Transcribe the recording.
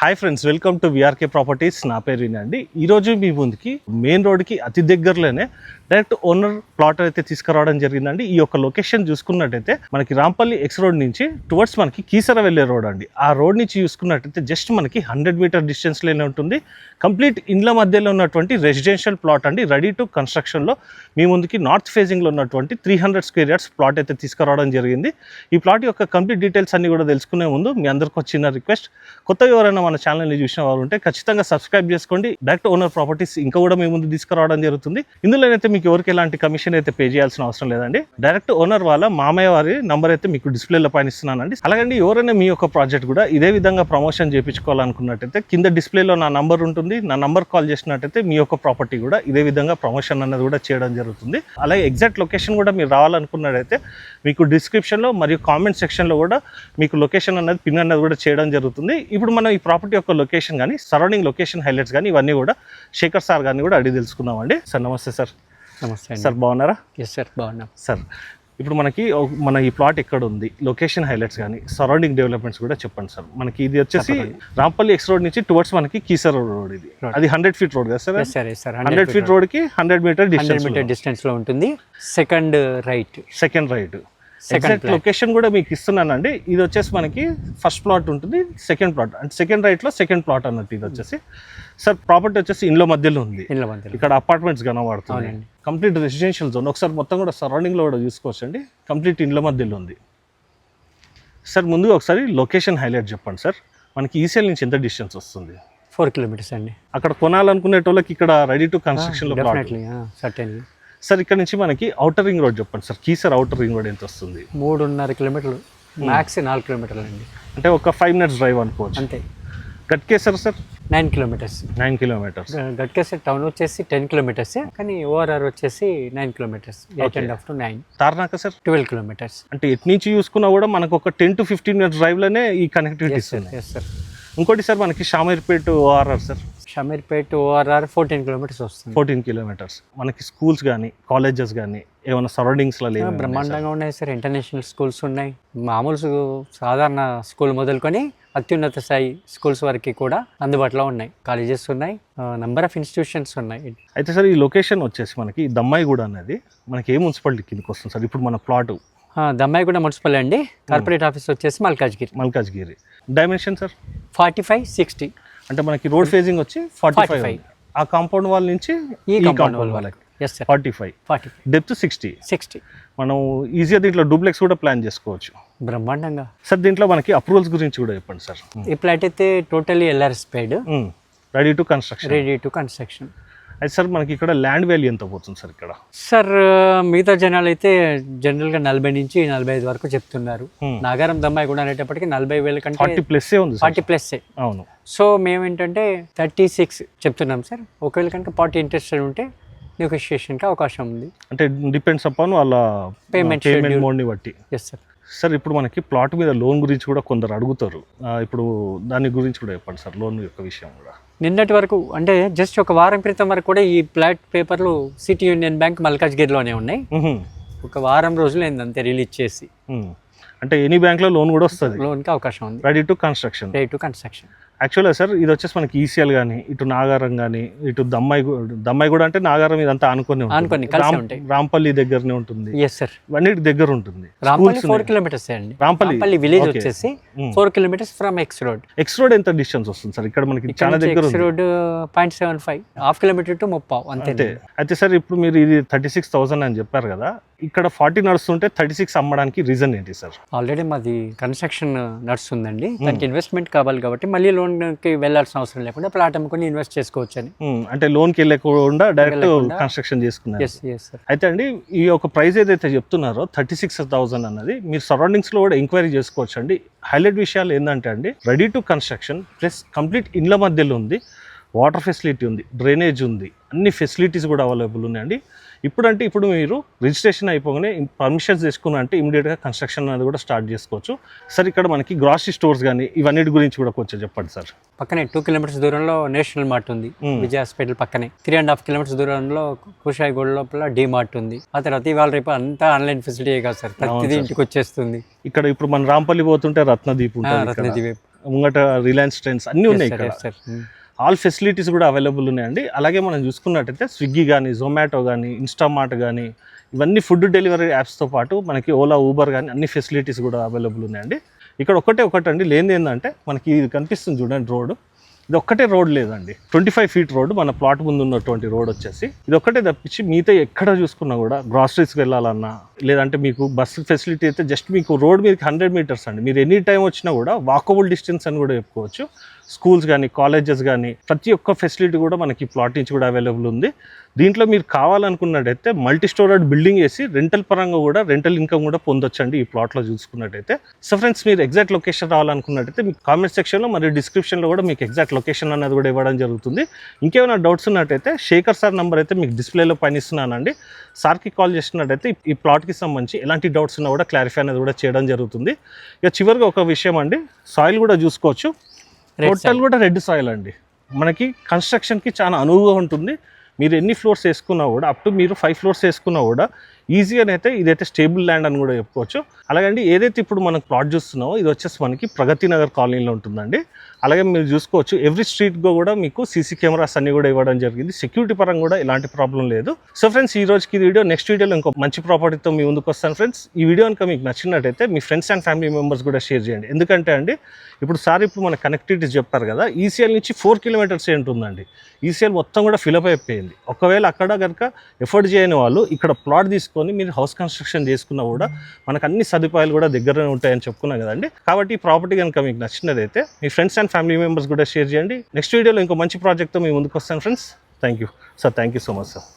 Hi friends, welcome to VRK properties. నా పేరు వినండి. ఈరోజు మీ ముందుకి మెయిన్ రోడ్కి అతి దగ్గరలోనే డైరెక్ట్ ఓనర్ ప్లాట్ అయితే తీసుకురావడం జరిగిందండి. ఈ యొక్క లొకేషన్ చూసుకున్నట్టయితే మనకి రాంపల్లి ఎక్స్ రోడ్ నుంచి టువర్డ్స్ మనకి కీసర వెళ్ళే రోడ్ అండి. ఆ రోడ్ నుంచి చూసుకున్నట్టయితే జస్ట్ మనకి 100 మీటర్ డిస్టెన్స్లోనే ఉంటుంది. కంప్లీట్ ఇండ్ల మధ్యలో ఉన్నటువంటి రెసిడెన్షియల్ ప్లాట్ అండి. రెడీ టు కన్స్ట్రక్షన్లో మీ ముందుకి నార్త్ ఫేజింగ్లో ఉన్నటువంటి 300 స్క్వేర్ యార్డ్స్ ప్లాట్ అయితే తీసుకురావడం జరిగింది. ఈ ప్లాట్ యొక్క కంప్లీట్ డీటెయిల్స్ అన్ని కూడా తెలుసుకునే ముందు మీ అందరికి వచ్చిన రిక్వెస్ట్, కొత్తగా ఎవరైనా మన ఛానల్ని చూసిన వారు ఉంటే ఖచ్చితంగా సబ్స్క్రైబ్ చేసుకోండి. డైరెక్ట్ ఓనర్ ప్రాపర్టీస్ ఇంకా కూడా మీ ముందు తీసుకురావడం జరుగుతుంది. ఇందులోనైతే మీకు ఎవరికి ఎలాంటి కమిషన్ అయితే పే చేయాల్సిన అవసరం లేదండి. డైరెక్ట్ ఓనర్ వాళ్ళ మామయ్య వారి నంబర్ అయితే మీకు డిస్ప్లేలో పైన ఇస్తున్నానండి. అలాగండి ఎవరైనా మీ యొక్క ప్రాజెక్ట్ కూడా ఇదే విధంగా ప్రమోషన్ చేయించుకోవాలనుకున్నట్టయితే కింద డిస్ప్లేలో నా నంబర్ ఉంటుంది. నా నంబర్ కాల్ చేసినట్టయితే మీ యొక్క ప్రాపర్టీ కూడా ఇదే విధంగా ప్రమోషన్ అన్నది కూడా చేయడం జరుగుతుంది. అలాగే ఎగ్జాక్ట్ లొకేషన్ కూడా మీరు రావాలనుకున్నట్టయితే మీకు డిస్క్రిప్షన్లో మరియు కామెంట్ సెక్షన్లో కూడా మీకు లొకేషన్ అన్నది పిన్ అన్నది కూడా చేయడం జరుగుతుంది. ఇప్పుడు మనం ఈ ప్రాపర్టీ యొక్క లొకేషన్ కానీ సరౌండింగ్ లొకేషన్ హైలైట్స్ కానీ ఇవన్నీ కూడా శేఖర్ సార్ గారిని కూడా అడిగి తెలుసుకుందామండి. సార్ నమస్తే సార్. నమస్తే సార్, బాగున్నారా? ఎస్ సార్, బాగున్నాం సార్. ఇప్పుడు మన ఈ ప్లాట్ ఎక్కడ ఉంది, లొకేషన్ హైలైట్స్ కానీ సరౌండింగ్ డెవలప్మెంట్స్ కూడా చెప్పండి సార్. మనకి ఇది వచ్చేసి రాంపల్లి ఎక్స్ రోడ్ నుంచి టువర్డ్స్ మనకి కీసర్ రోడ్. ఇది అది 100 ఫీట్ రోడ్ కదా సార్? 100 ఫీట్ రోడ్ కి 100 మీటర్ డిస్టెన్స్ లో ఉంటుంది. సెకండ్ రైట్ ఎగ్జాక్ట్ లొకేషన్ కూడా మీకు ఇస్తున్నానండి. ఇది వచ్చేసి మనకి ఫస్ట్ ప్లాట్ ఉంటుంది, సెకండ్ ప్లాట్ అంటే సెకండ్ రైట్ లో సెకండ్ ప్లాట్ అన్నట్టు. ఇది వచ్చేసి సార్ ప్రాపర్టీ వచ్చేసి ఇండ్ల మధ్యలో ఉంది. ఇక్కడ అపార్ట్మెంట్స్ కనబడుతుంది. Complete residential zone. ఒకసారి మొత్తం కూడా సరౌండింగ్ లో కూడా చూసుకోవచ్చు అండి. కంప్లీట్ ఇండ్ల మధ్యలో ఉంది. సార్ ముందుగా ఒకసారి లొకేషన్ హైలైట్ చెప్పండి సార్. మనకి ఈసీఎల్ నుంచి ఎంత డిస్టెన్స్ వస్తుంది? 4 kilometers అండి. అక్కడ కొనాలనుకునే వాళ్ళకి ఇక్కడ రెడీ టు కన్స్ట్రక్షన్ లో సార్. ఇక్కడ నుంచి మనకి ఔటర్ రింగ్ రోడ్ చెప్పండి sir. Keesara outer ring road ఎంత వస్తుంది? 3.5 kilometers, మ్యాక్స్ 4 kilometers అండి. అంటే ఒక 5 minutes డ్రైవ్ అనుకోవచ్చు అంతే. Ghatkesar sir 9 kilometers. 9 kilometers. Ghatkesar town వచ్చేసి 10 kilometers, కానీ ఓఆర్ఆర్ వచ్చేసి 9 kilometers. 8.5 to 9. Tarnaka sir 12 kilometers. అంటే ఎటు నుంచి చూసుకున్నా కూడా మనకు ఒక 10 to 15 minutes డ్రైవ్ లోనే ఈ కనెక్టివిటీ ఇస్తుంది. Yes sir. ఇంకోటి సార్ మనకి Shamirpet ORR sir. Shamirpet ORR 14 kilometers వస్తుంది. 14 kilometers. మనకి స్కూల్స్ కానీ కాలేజెస్ కానీ ఏమైనా సరౌండింగ్స్లో లేదు? బ్రహ్మాండంగా ఉన్నాయి సార్. ఇంటర్నేషనల్ స్కూల్స్ ఉన్నాయి. మామూలు సాధారణ స్కూల్ మొదలుకొని అత్యున్నత స్థాయి స్కూల్స్ వరకు కూడా అందుబాటులో ఉన్నాయి. కాలేజెస్ ఉన్నాయి, నంబర్ ఆఫ్ ఇన్స్టిట్యూషన్స్ ఉన్నాయి. అయితే సార్ ఈ లొకేషన్ వచ్చేసి మనకి దమ్మాయిగూడ అనేది మనకి ఏ మున్సిపాలిటీ కిందకి వస్తుంది సార్? ఇప్పుడు మన ప్లాట్ దమ్మాయిగూడ మున్సిపల్ అండి. కార్పొరేట్ ఆఫీస్ వచ్చేసి మల్కాజ్గిరి. Dimension sir 45-60. అంటే మనకి రోడ్ ఫేజింగ్ వచ్చి 45. ఆ కాంపౌండ్ వాల్ నుంచి ఈ కాంపౌండ్ వాళ్ళకి 45. డెప్త్ 60. మనం ఈజీగా దీంట్లో డూప్లెక్స్ కూడా ప్లాన్ చేసుకోవచ్చు బ్రహ్మాండంగా. సార్ దీంట్లో మనకి అప్రూవల్స్ గురించి కూడా చెప్పండి సార్. ఈ ప్లాట్ అయితే totally LRS paid, ready to construction. అయితే సార్ మనకి ఇక్కడ ల్యాండ్ వాల్యూ ఎంత పోతుంది సార్ ఇక్కడ? సార్ మిగతా జనాలు అయితే జనరల్ గా 40 నుంచి 45 వరకు చెప్తున్నారు. నాగారం దమ్మాయి కూడా అనేటప్పటికి 40,000 కంటే 40+ ఉంది. 40+. అవును. సో మేమేంటంటే 36 చెప్తున్నాం సార్. ఒకవేళ కనుక 40 ఇంట్రెస్టెడ్ ఉంటే నెగోషియేషన్కి అవకాశం ఉంది. అంటే డిపెండ్స్ అపాన్ వాళ్ళ పేమెంట్ మోడ్ని బట్టి. Yes sir. సార్ ఇప్పుడు మనకి ప్లాట్ మీద లోన్ గురించి కూడా కొందరు అడుగుతారు. ఇప్పుడు దాని గురించి కూడా చెప్పండి సార్, లోన్ యొక్క విషయం కూడా. నిన్నటి వరకు అంటే జస్ట్ ఒక వారం క్రితం వరకు కూడా ఈ ప్లాట్ పేపర్లు సిటీ యూనియన్ బ్యాంక్ మల్కాజ్గిరిలోనే ఉన్నాయి. ఒక వారం రోజులు ఏందంతే రిలీజ్ చేసి. అంటే ఎనీ బ్యాంక్లో లోన్ కూడా వస్తుంది, లోన్కి అవకాశం ఉంది. Ready to construction. యాక్చువల్గా సార్ ఇది వచ్చేసి మనకి ఈసీఎల్ కానీ ఇటు నాగారం కానీ ఇటు దమ్మాయి కూడా అంటే నాగారం ఇదంతా అనుకుని రాంపల్లి దగ్గరనే ఉంటుంది. ఇవన్నిటి దగ్గర ఉంటుంది. 4 kilometers అండి. రాంపల్లి విలేజ్ వచ్చేసి 4 kilometers ఫ్రమ్ ఎక్స్ రోడ్ ఎంత డిస్టెన్స్ వస్తుంది సార్? ఇక్కడ మనకి చాలా దగ్గర ఎక్స్ రోడ్ 0.75, ½ kilometer to 30 అంతే. అయితే సార్ ఇప్పుడు మీరు ఇది 36,000 అని చెప్పారు కదా, ఇక్కడ 40 నడుస్తుంటే 36 అమ్మడానికి రీజన్ ఏంటి సార్? ఆల్రెడీ మాది కన్స్ట్రక్షన్ నడుస్తుందండి. దానికి ఇన్వెస్ట్మెంట్ కావాలి కాబట్టి మళ్ళీ లోన్కి వెళ్ళాల్సిన అవసరం లేకుండా ప్లాట్ అమ్ముకొని ఇన్వెస్ట్ చేసుకోవచ్చు అని. అంటే లోన్కి వెళ్ళకుండా డైరెక్ట్ కన్స్ట్రక్షన్ చేసుకున్నారు. అయితే అండి ఈ యొక్క ప్రైస్ ఏదైతే చెప్తున్నారో 36,000 అన్నది మీరు సరౌండింగ్స్ లో కూడా ఎంక్వైరీ చేసుకోవచ్చు అండి. హైలైట్ విషయాలు ఏంటంటే అండి, ready to construction plus complete ఇండ్ల మధ్యలో ఉంది, వాటర్ ఫెసిలిటీ ఉంది, డ్రైనేజ్ ఉంది, అన్ని ఫెసిలిటీస్ కూడా అవైలబుల్ ఉన్నాయండి. ఇప్పుడు మీరు రిజిస్ట్రేషన్ అయిపోగానే పర్మిషన్స్ తీసుకున్నా అంటే ఇమీడియట్గా కన్స్ట్రక్షన్ అనేది కూడా స్టార్ట్ చేసుకోవచ్చు. సార్ ఇక్కడ మనకి గ్రాసరీ స్టోర్స్ కానీ ఇవన్నిటి గురించి కూడా కొంచెం చెప్పండి సార్. పక్కనే 2 kilometers దూరంలో నేషనల్ మార్ట్ ఉంది, విజయ హాస్పిటల్ పక్కనే. 3.5 kilometers దూరంలో కుషాయిగూడ లోపల డి మార్ట్ ఉంది. ఆ తర్వాత ఇవాళ రేపు అంతా ఆన్లైన్ ఫెసిలిటీ కాదు సార్, ప్రతిదీ ఇంటికి వచ్చేస్తుంది. ఇక్కడ ఇప్పుడు మన రాంపల్లి పోతుంటే రత్నదీప్ ఉంటుంది. ముంగట రిలయన్స్ ట్రెండ్స్ అన్నీ ఉన్నాయి ఇక్కడ. సార్ ఆల్ ఫెసిలిటీస్ కూడా అవైలబుల్ ఉన్నాయండి. అలాగే మనం చూసుకున్నట్టయితే స్విగ్గీ కానీ, జొమాటో కానీ, ఇన్స్టామార్ట్ కానీ, ఇవన్నీ ఫుడ్ డెలివరీ యాప్స్తో పాటు మనకి ఓలా, ఊబర్ కానీ అన్ని ఫెసిలిటీస్ కూడా అవైలబుల్ ఉన్నాయండి. ఇక్కడ ఒకటండి లేనిది ఏంటంటే మనకి ఇది కనిపిస్తుంది చూడండి రోడ్, ఇది ఒక్కటే రోడ్ లేదండి. 25 ఫీట్ రోడ్ మన ప్లాట్ ముందు ఉన్నటువంటి రోడ్ వచ్చేసి ఇది ఒక్కటే తప్పించి మిగతా ఎక్కడ చూసుకున్నా కూడా గ్రాసరీస్కి వెళ్ళాలన్నా లేదంటే మీకు బస్సు ఫెసిలిటీ అయితే జస్ట్ మీకు రోడ్ మీదకి 100 మీటర్స్ అండి. మీరు ఎనీ టైం వచ్చినా కూడా వాకబుల్ డిస్టెన్స్ అని కూడా చెప్పుకోవచ్చు. స్కూల్స్ కానీ, కాలేజెస్ కానీ ప్రతి ఒక్క ఫెసిలిటీ కూడా మనకి ప్లాట్ నుంచి కూడా అవైలబుల్ ఉంది. దీంట్లో మీరు కావాలనుకున్నట్టయితే మల్టీ స్టోరేడ్ బిల్డింగ్ వేసి రెంటల్ పరంగా కూడా రెంటల్ ఇన్కమ్ కూడా పొందొచ్చండి ఈ ప్లాట్లో చూసుకున్నట్టయితే. సో ఫ్రెండ్స్, మీరు ఎగ్జాక్ట్ లొకేషన్ రావాలనుకున్నట్టయితే మీకు కామెంట్ సెక్షన్లో మరియు డిస్క్రిప్షన్లో కూడా మీకు ఎగ్జాక్ట్ లొకేషన్ అనేది కూడా ఇవ్వడం జరుగుతుంది. ఇంకేమైనా డౌట్స్ ఉన్నట్టయితే శేఖర్ సార్ నెంబర్ అయితే మీకు డిస్ప్లేలో పైన ఇస్తున్నానండి. సార్కి కాల్ చేసినట్టయితే ఈ ప్లాట్కి సంబంధించి ఎలాంటి డౌట్స్ ఉన్నా కూడా క్లారిఫై అనేది కూడా చేయడం జరుగుతుంది. ఇక చివరిగా ఒక విషయం అండి, సాయిల్ కూడా చూసుకోవచ్చు. టోటల్ కూడా రెడ్ సాయిల్ అండి. మనకి కన్స్ట్రక్షన్కి చాలా అనువుగా ఉంటుంది. మీరు ఎన్ని ఫ్లోర్స్ వేసుకున్నా కూడా అప్ టు మీరు 5 ఫ్లోర్స్ వేసుకున్నా కూడా ఈజీగానైతే ఇదైతే స్టేబుల్ ల్యాండ్ అని కూడా చెప్పుకోవచ్చు. అలాగండి ఏదైతే ఇప్పుడు మనం ప్లాట్ చూస్తున్నామో ఇది వచ్చేసి మనకి ప్రగతి నగర్ కాలనీలో ఉంటుందండి. అలాగే మీరు చూసుకోవచ్చు ఎవ్రీ స్ట్రీట్గా కూడా మీకు సీసీ కెమెరాస్ అన్ని కూడా ఇవ్వడం జరిగింది. సెక్యూరిటీ పరంగా కూడా ఎలాంటి ప్రాబ్లం లేదు. సో ఫ్రెండ్స్, ఈ రోజుకి వీడియో, నెక్స్ట్ వీడియోలో ఇంకో మంచి ప్రాపర్టీతో మీ ముందుకు వస్తాను ఫ్రెండ్స్. ఈ వీడియో కనుక మీకు నచ్చినట్టయితే మీ ఫ్రెండ్స్ అండ్ ఫ్యామిలీ మెంబర్స్ కూడా షేర్ చేయండి. ఎందుకంటే అండి ఇప్పుడు మన కనెక్టివిటీస్ చెప్పారు కదా, ఈసీఎల్ నుంచి 4 కిలోమీటర్స్ ఉంటుందండి. ఈసీఎల్ మొత్తం కూడా ఫిలప్ అయిపోయింది. ఒకవేళ అక్కడ కనుక ఎఫర్ట్ చేయని వాళ్ళు ఇక్కడ ప్లాట్ తీసుకొని మీరు హౌస్ కన్స్ట్రక్షన్ చేసుకున్నా కూడా మనకు అన్ని సదుపాయాలు కూడా దగ్గరనే ఉంటాయని చెప్పుకున్నాం కదండి. కాబట్టి ఈ ప్రాపర్టీ కనుక మీకు నచ్చినదైతే మీ ఫ్రెండ్స్ అండ్ ఫ్యామిలీ మెంబర్స్ కూడా షేర్ చేయండి. నెక్స్ట్ వీడియోలో ఇంకో మంచి ప్రాజెక్ట్తో మీ ముందుకు వస్తాను friends. Thank you sir. Thank you so much sir.